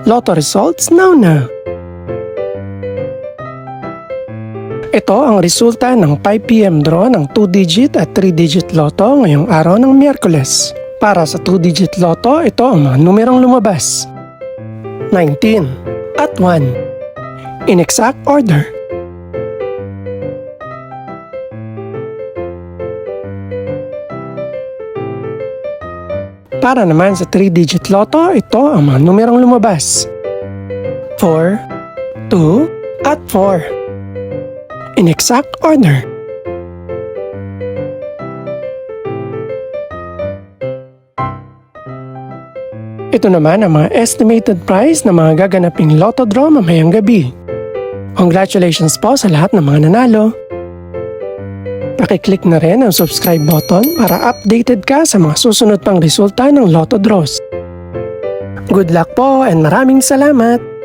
Lotto results now. Ito ang resulta ng 5 PM draw ng 2-digit at 3-digit lotto ngayong araw ng Miyerkules. Para sa 2-digit lotto, ito ang mga numerong lumabas. 19 at 1. In exact order. Para naman sa 3-digit lotto, ito ang mga numerong lumabas. 4, 2, at 4. In exact order. Ito naman ang mga estimated price ng mga gaganaping lotto draw mamayang gabi. Congratulations po sa lahat ng mga nanalo. Pakiclick na rin ang subscribe button para updated ka sa mga susunod pang resulta ng lotto draws. Good luck po and maraming salamat!